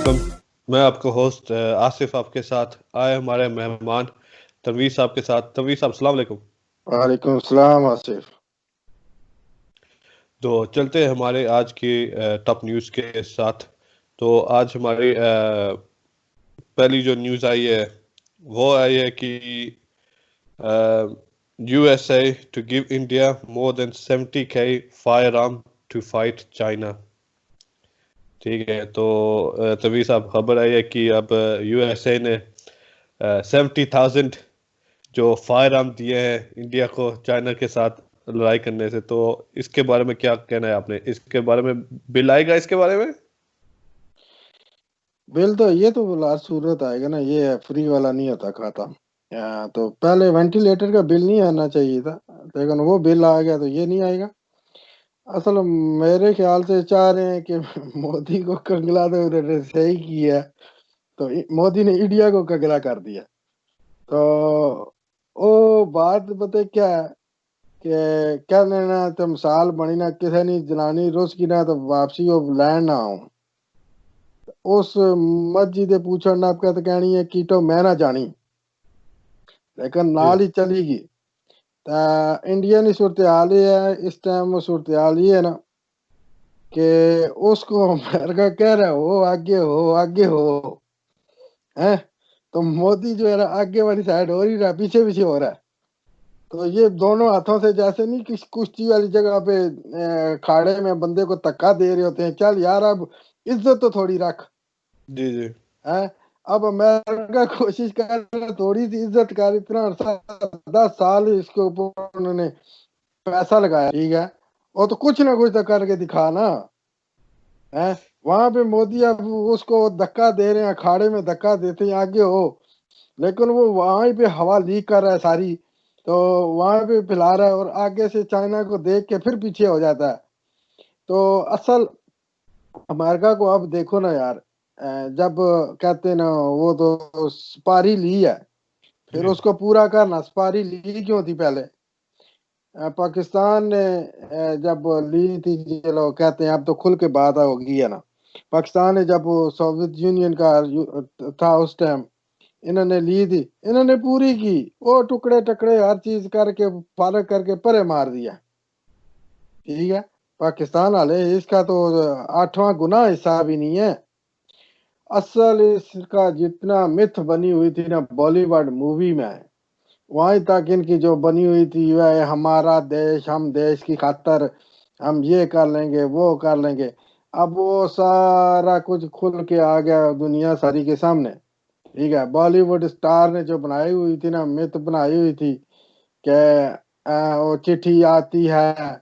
वालेकुम। मैं आपका होस्ट आसिफ, आपके साथ आए हमारे मेहमान तनवीर साहब के साथ। तनवीर साहब अस्सलाम वालेकुम। वालेकुम सलाम आसिफ। तो चलते हैं हमारे आज की टॉप न्यूज़ के साथ। तो आज हमारी पहली जो न्यूज़ आई है वो आई है कि USA to give India more than 70K firearm to fight China। ठीक है, तो तनवीर साहब खबर आई है कि अब USA ने 70,000 जो फायर आर्म दिए हैं इंडिया को चाइना के साथ लड़ाई करने से। तो इसके बारे में क्या कहना है आपने? इसके बारे में बिल आएगा इसके बारे में? बिल तो ये तो लास्ट सूरत आएगा ना, ये फ्री वाला नहीं होता खाता। तो पहले वेंटिलेटर का बिल नहीं आना चाहिए था, लेकिन वो बिल आ गया तो ये नहीं आएगा। असल मेरे ख्याल से चाह रहे हैं कि मोदी को कंगला तो उन्होंने सही किया। तो मोदी ने इंडिया को कंगला कर दिया। तो वो बात पता है क्या है कि कहने ना तुम साल बनी ना किसी ने जनानी रुस की ना तो वापसी वो लैंड ना हो। उस मस्जिद पूछना आप कहते कहनी है कीटो मैं ना जानी, लेकिन जी नाल ही चलेगी। इंडिया की सूरत हाल ये है इस टाइम, सूरत हाल ये है ना कि उसको अमेरिका कह रहा है हो आगे हो आगे हो, है। तो मोदी जो है ना आगे वाली साइड हो ही रहा, पीछे पीछे हो रहा है। तो ये दोनों हाथों से जैसे नहीं किस कुश्ती वाली जगह पे खाड़े में बंदे को धक्का दे रहे होते हैं, चल यार अब इज्जत तो थोड़ी रख, जी जी है। अब अमेरिका कोशिश कर रहा है थोड़ी सी इज्जत कर, इतना अरसा 10 साल इसके ऊपर उन्होंने पैसा लगाया, ठीक है। और तो कुछ ना कुछ तो करके दिखा ना, है। वहां पे मोदी अब उसको धक्का दे रहे हैं, अखाड़े में धक्का देते हैं आगे हो, लेकिन वो वहां पे हवा लीक कर रहा है सारी। तो वहां पे फैला रहा है और आगे से चाइना को देख के फिर पीछे हो जाता है। तो असल अमेरिका को अब देखो ना यार, जब कहते हैं ना वो तो सुपारी ली है, फिर जी उसको पूरा करना। सुपारी ली क्यों थी पहले? पाकिस्तान ने जब ली थी, चलो कहते हैं अब तो खुल के बात होगी है ना। पाकिस्तान ने जब वो सोवियत यूनियन का था उस टाइम, इन्होंने ली थी, इन्होंने पूरी की। वो टुकड़े टुकड़े हर चीज करके फारक करके परे मार दिया, ठीक है। पाकिस्तान वाले इसका तो 8वां गुना हिस्सा भी नहीं है। असल इसका जितना मिथ बनी हुई थी ना बॉलीवुड मूवी में, वहीं तक इनकी जो बनी हुई थी वह हमारा देश, हम देश की खातर हम ये कर लेंगे वो कर लेंगे। अब वो सारा कुछ खुल के आ गया दुनिया सारी के सामने, ठीक है। बॉलीवुड स्टार ने जो बनाई हुई थी ना, मिथ बनाई हुई थी कि वो चिट्ठी आती है,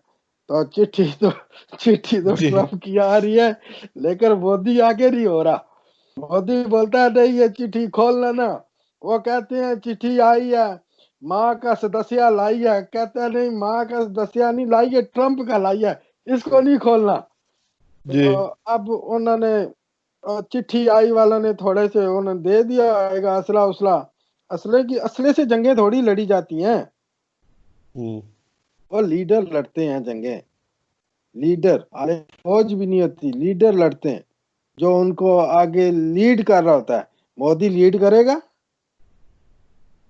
तो चिट्ठी तो जी ट्रम्प की आ रही है, लेकिन मोदी आगे नहीं हो रहा। मोदी बोलता है नहीं ये चिट्ठी खोलना ना। वो कहते हैं चिट्ठी आई है, माँ का सदस्या लाई है, कहते हैं नहीं माँ का सदस्या नहीं लाई है, ट्रम्प का लाई है, इसको नहीं खोलना। जी तो अब उन्होंने चिट्ठी आई वालों ने थोड़े से उन्होंने दे दिया आएगा असला उसला। असले से जंगें थोड़ी लड़ी जाती हैं, हम्म वो लीडर लड़ते हैं जंगें। लीडर आले फौज भी नहीं होती, लीडर लड़ते हैं जो उनको आगे लीड कर रहा होता है। मोदी लीड करेगा?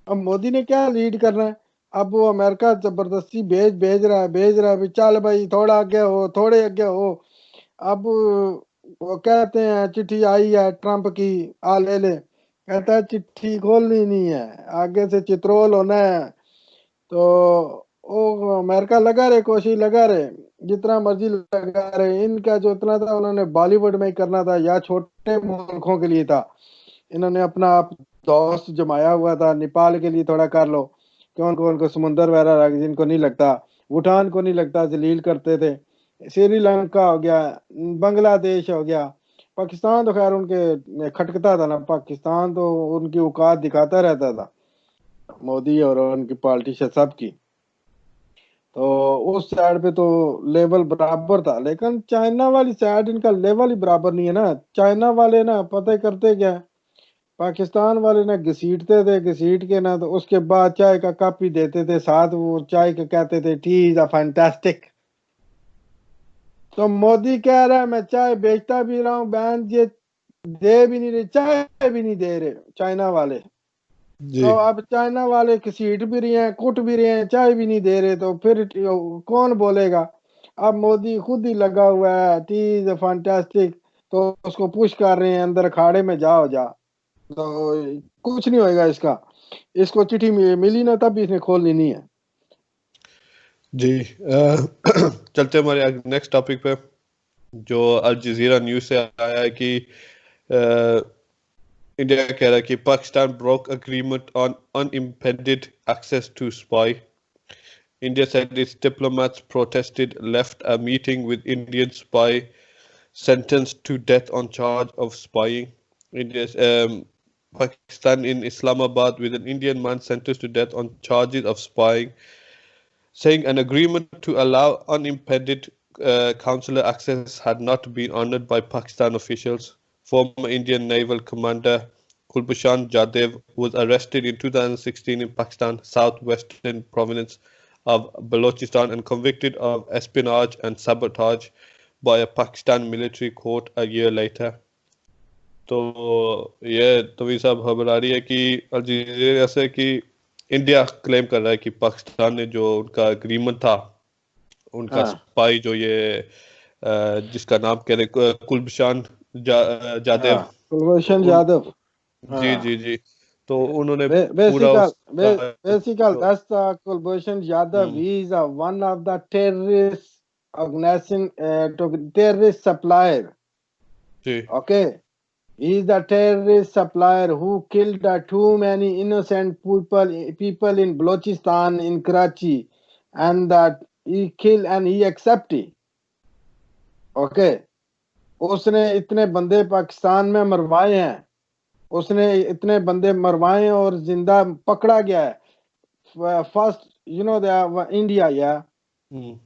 अब मोदी ने क्या लीड करना है? अब वो अमेरिका जबरदस्ती भेज रहा है, भेज रहा है भी चल भाई थोड़ा आगे हो थोड़े आगे हो। अब वो कहते हैं चिट्ठी आई है ट्रम्प की, आ ले ले, कहता है चिट्ठी खोलनी नहीं है, आगे से चित्रोल होना है। तो वो अमेरिका लगा रहे, कोशिश लगा रहे, जितना मर्जी लगा रहे। इनका जो इतना था उन्होंने बॉलीवुड में ही करना था या छोटे मुल्कों के लिए था। इन्होंने अपना आप दोस्त जमाया हुआ था, नेपाल के लिए थोड़ा कर लो, कौन कौन को समुंदर वगैरह जिनको नहीं लगता, भूटान को नहीं लगता, जलील करते थे। श्रीलंका हो गया, बांग्लादेश हो गया। पाकिस्तान तो खैर उनके खटकता था ना, पाकिस्तान तो उनकी औकात दिखाता रहता था मोदी और उनकी पॉलिटिशियन सबकी। तो उस साइड पे तो लेवल बराबर था, लेकिन चाइना वाली साइड इनका लेवल ही बराबर नहीं है ना। चाइना वाले ना पता है करते क्या है, पाकिस्तान वाले ना घसीटते थे, घसीट के ना तो उसके बाद चाय का कप ही देते थे साथ, वो चाय के कहते थे टी इज अ फैंटास्टिक। तो मोदी कह रहा है मैं चाय बेचता भी रहा हूँ बहन ये दे भी नहीं रहे, चाय भी नहीं दे रहे चाइना वाले। जी तो अब चाइना वाले घसीट भी रहे हैं, कुट भी रहे हैं, चाय भी नहीं दे रहे, तो फिर कौन बोलेगा? अब मोदी खुद ही लगा हुआ है, टी इज फैंटास्टिक, तो उसको पुश कर रहे हैं अंदर अखाड़े में, जाओ जा। तो कुछ नहीं होएगा इसका। इसको चिट्ठी मिली ना तब भी इसने खोलनी नहीं है। जी। चलते हैं हमारे नेक्स्ट टॉपिक पे, जो अल जजीरा न्यूज़ से आया है कि इंडिया कह रहा है कि Pakistan broke agreement on unimpeded access to spy. India said its diplomats protested left a meeting with Indian spy sentenced to death on charge of spying. India's Pakistan in Islamabad with an Indian man sentenced to death on charges of spying, saying an agreement to allow unimpeded consular access had not been honored by Pakistan officials. Former Indian naval commander Kulbhushan Jadhav was arrested in 2016 in Pakistan's southwestern province of Balochistan and convicted of espionage and sabotage by a Pakistan military court a year later. तो ये तभी साहब खबर आ रही है कि अल जजीरा से कि इंडिया क्लेम कर रहा है कि पाकिस्तान ने जो उनका एग्रीमेंट था, उनका हाँ स्पाई जो ये जिसका नाम कह रहे कुलभूषण जाधव, हाँ, कुलभूषण उन यादव। जी हाँ, जी जी, तो उन्होंने पूरा basically, उसका basically, जो that's the Kulbhushan Yadav. Hmm, He is one of the terrorist organization, terrorist supplier. Ji Okay, he is the terrorist supplier who killed too many innocent people in Balochistan, in Karachi, and that he killed and he accepted. Okay, उसने इतने बंदे पाकिस्तान में मरवाए हैं, उसने इतने बंदे मरवाए हैं और जिंदा पकड़ा गया है। First, you know, the India, yeah. Hmm,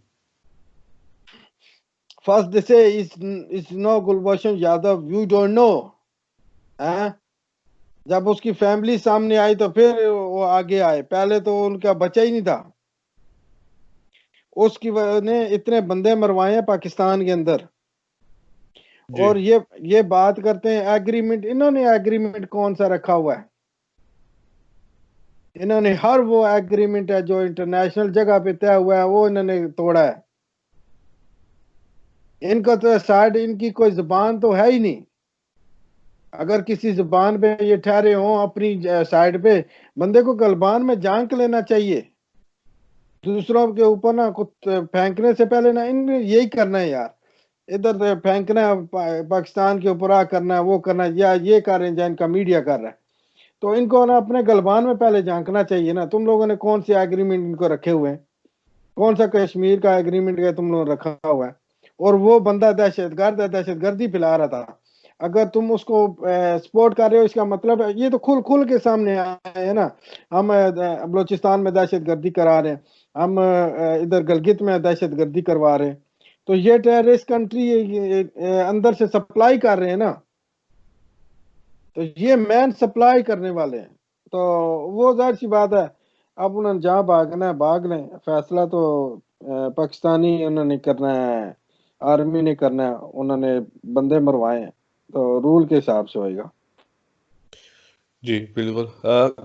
First they say it's no Gulbhushan Yadav, you don't know, हैं? जब उसकी फैमिली सामने आई तो फिर वो आगे आए, पहले तो उनका बच्चा ही नहीं था। उसकी वजह ने इतने बंदे मरवाए हैं पाकिस्तान के अंदर। जी और ये बात करते हैं एग्रीमेंट, इन्होंने एग्रीमेंट कौन सा रखा हुआ है? इन्होंने हर वो एग्रीमेंट है जो इंटरनेशनल जगह पे तय हुआ है, वो इन्होंने तोड़ा है। इनका तो साइड, इनकी कोई जुबान तो है ही नहीं। अगर किसी जुबान पे ये ठहरे हों अपनी साइड पे, बंदे को गलबान में झांक लेना चाहिए। दूसरों के ऊपर ना कुछ फेंकने से पहले ना इनने यही करना है यार। इधर से फेंकना है, पाकिस्तान के ऊपर आ करना है, वो करना है, या ये कर रहे हैं या इनका मीडिया कर रहा है। तो इनको ना अपने गलबान में पहले झांकना चाहिए ना। तुम लोगों ने कौन से एग्रीमेंट इनको रखे हुए हैं? कौन सा कश्मीर का एग्रीमेंट है तुम लोगों ने रखा हुआ है? और वो बंदा दहशतगर्द है, दहशतगर्दी फैला रहा था। अगर तुम उसको सपोर्ट कर रहे हो, इसका मतलब है ये तो खुल खुल के सामने आए है ना। हम बलोचिस्तान में दहशतगर्दी करा रहे हैं, हम इधर गलगित में दहशतगर्दी करवा रहे हैं। तो ये टेररिस्ट कंट्री अंदर से सप्लाई कर रहे हैं ना, तो ये मैन सप्लाई करने वाले हैं। तो वो जाहिर सी बात है, अब उन्होंने जहाँ भागना है भाग लें। फैसला तो पाकिस्तानी उन्होंने करना है, आर्मी ने करना है। उन्होंने बंदे मरवाए हैं तो रूल के हिसाब से होएगा। जी बिल्कुल।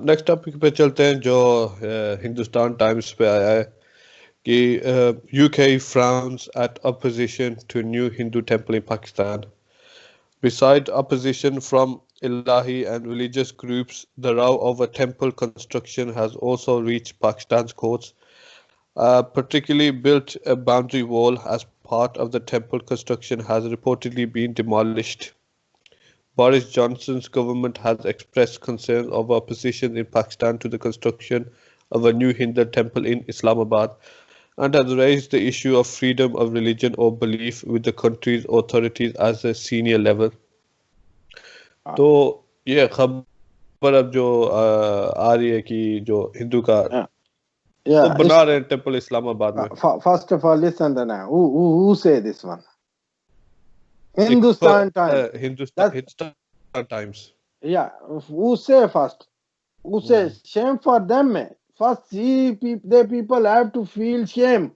नेक्स्ट टॉपिक पे चलते हैं, जो हिंदुस्तान टाइम्स पे आया है कि UK frowns at opposition to new Hindu temple in Pakistan. Besides opposition from Ilahi and religious groups, the row over temple construction has also reached Pakistan's courts. Particularly built a boundary wall as part of the temple construction has reportedly been demolished. Boris Johnson's government has expressed concerns over opposition in Pakistan to the construction of a new Hindu temple in Islamabad and has raised the issue of freedom of religion or belief with the country's authorities at a senior level. तो ये खबर अब जो आ रही है कि जो हिंदू का वो Yeah, बना रहे हैं टेम्पल इस्लामाबाद में। first of all, listen to now. Who say this one? एक Hindustan Times. Hindustan times. Yeah, who say first? Who say shame for them? Man. First, the people have to feel shame.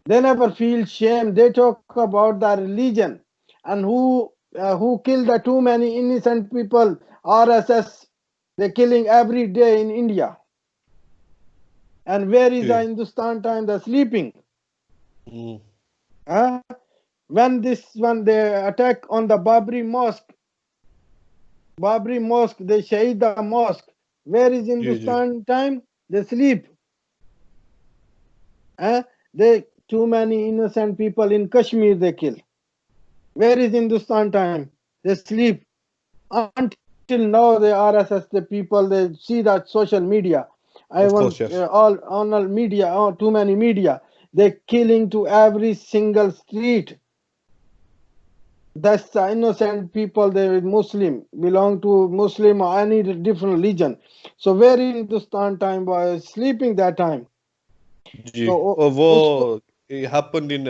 They never feel shame. They talk about the religion and who who killed the too many innocent people. RSS, they're killing every day in India. And where is the G Hindustan time? They're sleeping. Hmm, Huh? When they attack on the Babri Mosque, they shahid the mosque. Where is G G Hindustan time? They sleep. Huh? They too many innocent people in Kashmir they kill. Where is Hindustan time? They sleep. Until now, the RSS, the people, they see that social media. I of want course yes all media, too many media. They're killing to every single street. That's the innocent people. They Muslim, belong to Muslim or any different religion. So where in Hindustan time was sleeping that time. जी तो और उसको वो happened in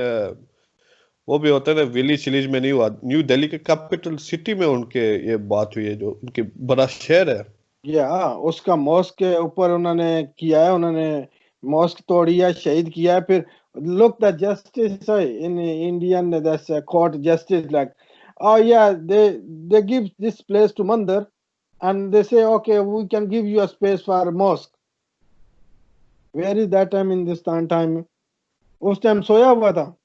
वो भी होता है ना village village में नहीं हुआ न्यू दिल्ली के कैपिटल सिटी में उनके ये बात हुई है जो उनके बड़ा शहर है या उसका मॉस्क के ऊपर उन्होंने किया है, उन्होंने मॉस्क तोड़ी है, शहीद किया है. फिर look the justice in Indian, that's a court justice, like, oh yeah, they give this place to Mandir and they say okay, we can give you a space for a mosque. Where is that time in this time? उस time सोया हुआ था.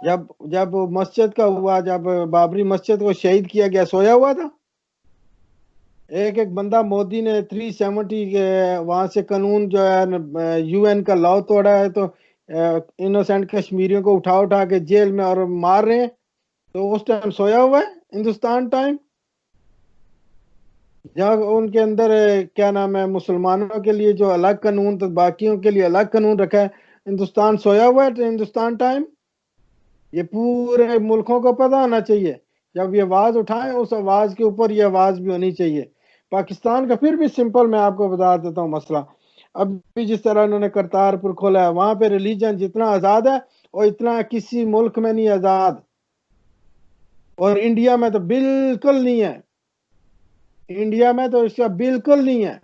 जब जब मस्जिद का हुआ, जब बाबरी मस्जिद को शहीद किया गया, सोया हुआ था. एक एक बंदा मोदी ने 370 के वहां से कानून जो है यूएन का लॉ तोड़ा है, तो इनोसेंट कश्मीरियों को उठा उठा के जेल में और मार रहे हैं. तो उस टाइम सोया हुआ है हिंदुस्तान टाइम, जब उनके अंदर क्या नाम है, मुसलमानों के लिए जो अलग कानून, तो बाकियों के लिए अलग कानून रखा है. हिंदुस्तान सोया हुआ है हिंदुस्तान टाइम. ये पूरे मुल्कों को पता होना चाहिए. जब ये आवाज उठाएं, उस आवाज के ऊपर ये आवाज भी होनी चाहिए. पाकिस्तान का फिर भी सिंपल मैं आपको बता देता हूँ मसला. अभी जिस तरह उन्होंने करतारपुर खोला है, वहां पे रिलीजन जितना आजाद है और इतना किसी मुल्क में नहीं आजाद. और इंडिया में तो बिल्कुल नहीं है. इंडिया में तो इसका बिल्कुल नहीं है.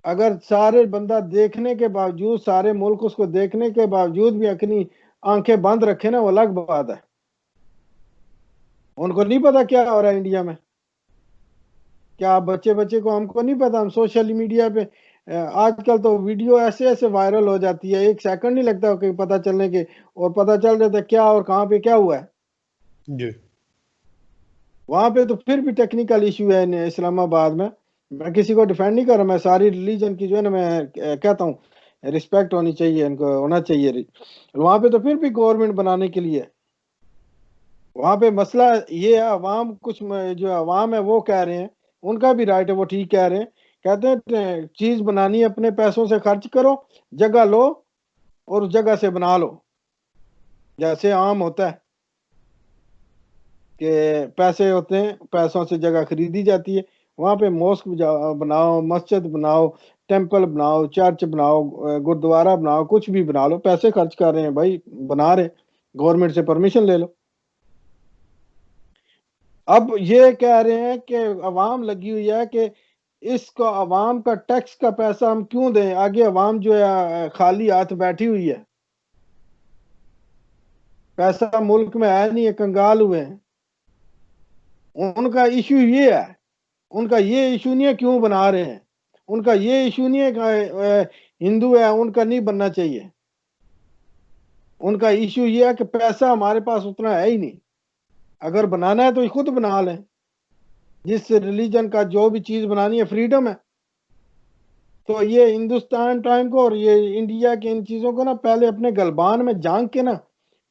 अगर सारे बंदा देखने के बावजूद, सारे मुल्क उसको देखने के बावजूद भी अपनी आंखें बंद रखे ना, वो अलग बात है. उनको नहीं पता क्या हो रहा है इंडिया में. क्या बच्चे बच्चे को हमको नहीं पता. हम सोशल मीडिया पे आजकल तो वीडियो ऐसे ऐसे वायरल हो जाती है, एक सेकंड नहीं लगता कि पता चलने के, और पता चल जाता है क्या और कहाँ पे क्या हुआ है. जी वहां पे तो फिर भी टेक्निकल इशू है इस्लामाबाद में. मैं किसी को डिफेंड नहीं कर रहा, मैं सारी रिलीजन की जो है ना, मैं कहता हूँ रिस्पेक्ट होनी चाहिए, इनको होना चाहिए. वहां पे तो फिर भी गवर्नमेंट बनाने के लिए. वहां पे मसला ये है, अवाम कुछ जो अवाम है वो कह रहे हैं, उनका भी राइट है, वो ठीक कह रहे हैं. कहते हैं चीज बनानी है अपने पैसों से खर्च करो, जगह लो और उस जगह से बना लो. जैसे आम होता है कि पैसे होते हैं, पैसों से जगह खरीदी जाती है. वहां पे मॉस्क बनाओ, मस्जिद बनाओ, टेंपल बनाओ, चर्च बनाओ, गुरुद्वारा बनाओ, कुछ भी बना लो. पैसे खर्च कर रहे हैं भाई, बना रहे, गवर्नमेंट से परमिशन ले लो. अब ये कह रहे हैं कि अवाम लगी हुई है कि इसको, अवाम का टैक्स का पैसा हम क्यों दें. आगे अवाम जो है खाली हाथ बैठी हुई है, पैसा मुल्क में है नहीं है, कंगाल हुए हैं. उनका इशू ये है, उनका ये इशू नहीं है क्यों बना रहे हैं. उनका ये इशू नहीं है कि हिंदू है, उनका नहीं बनना चाहिए. उनका इशू ये है कि पैसा हमारे पास उतना है ही नहीं. अगर बनाना है तो खुद बना लें. जिस रिलीजन का जो भी चीज बनानी है, फ्रीडम है. तो ये हिंदुस्तान टाइम को और ये इंडिया के इन चीजों को ना, पहले अपने गलबान में झांक के ना,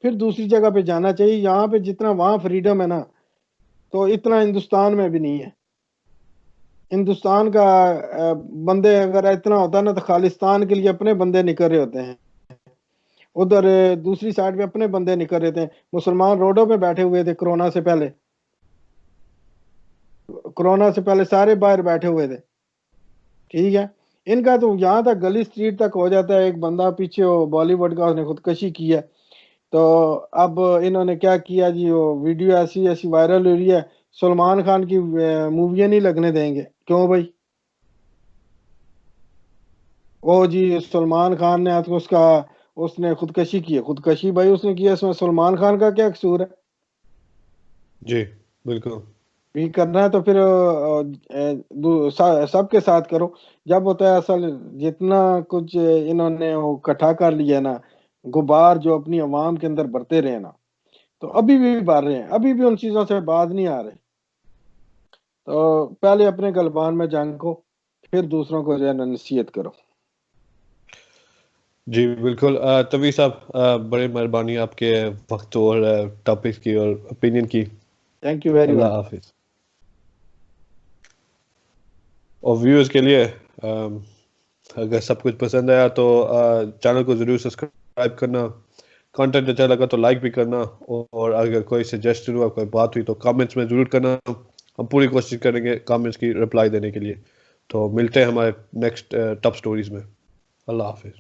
फिर दूसरी जगह पे जाना चाहिए. यहाँ पे जितना वहां फ्रीडम है ना, तो इतना हिंदुस्तान में भी नहीं है. हिंदुस्तान का बंदे अगर इतना होता ना, तो खालिस्तान के लिए अपने बंदे निकल रहे होते हैं. उधर दूसरी साइड पे अपने बंदे निकल रहे थे. मुसलमान रोडों पे बैठे हुए थे कोरोना से पहले. कोरोना से पहले सारे बाहर बैठे हुए थे. ठीक है. इनका तो यहाँ तक गली स्ट्रीट तक हो जाता है. एक बंदा पीछे वो बॉलीवुड का, उसने खुदकशी की है. तो अब इन्होंने क्या किया जी, वो वीडियो ऐसी ऐसी वायरल हो रही है, सलमान खान की मूवियां नहीं लगने देंगे. क्यों भाई? वो जी सलमान खान ने उसका, उसने खुदकशी की है. खुदकशी भाई उसने किया, इसमें सलमान खान का क्या कसूर है? जी बिल्कुल। भी करना है तो फिर सबके साथ करो। जब होता है असल जितना कुछ इन्होंने वो इकट्ठा कर लिया ना, गुबार जो अपनी आवाम के अंदर बढ़ते रहे ना, तो अभी भी बढ़ रहे हैं, अभी भी उन चीजों से बाज नहीं आ रहे। तो पहले अपने गलबान में जंग को, फिर दूसरों को जो है ना नसीहत करो। जी बिल्कुल। तभी साहब, बड़ी मेहरबानी आपके वक्त और टॉपिक की और ओपिनियन की। Thank you very Allah much. हाफिज। और व्यूअर्स के लिए, अगर सब कुछ पसंद आया तो चैनल को ज़रूर सब्सक्राइब करना, कंटेंट अच्छा लगा तो लाइक भी करना, और अगर कोई सजेशन हुआ, कोई बात हुई तो कमेंट्स में ज़रूर करना। हम पूरी कोशिश करेंगे कमेंट्स की रिप्लाई देने के लिए। तो मिलते हैं हमारे नेक्स्ट टॉप स्टोरीज में। अल्लाह हाफिज।